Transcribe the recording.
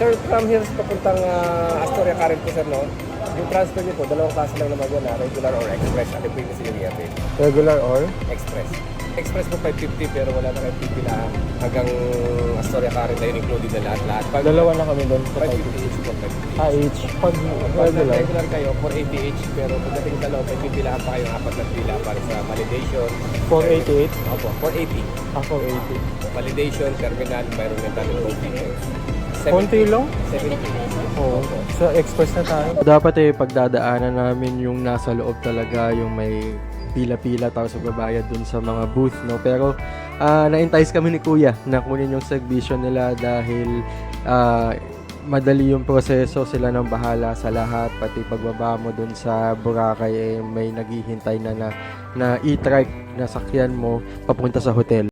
Sir, from here papuntang Astoria Karen po sir, no? Yung transfer niyo po, dalawang klase lang naman yan, regular or express. Ano po yung sinilihan po? Regular or? Express. Express po 550 pero wala na kayong pipilahan hanggang Astoria Karen na yun included na lahat-lahat. Pag Dalawa na kami doon sa 550 each po, 550. each. Pag Pag regular. regular kayo, 480 each, pero pagdating sa loob, may pipilahan pa kayong apat na pila para sa validation. 488. Opo, 480. 480. Validation, terminal, environmental, and coating. Konti lang? 70. Oo. Sa express na tayo. Dapat pagdadaanan namin yung nasa loob talaga, yung may pila-pila tapos magbabayad dun sa mga booth, no? Pero na-entice kami ni Kuya na kunin yung submission nila dahil madali yung proseso, sila nang bahala sa lahat, pati pagbaba mo dun sa Boracay may naghihintay na e-trike na sakyan mo papunta sa hotel.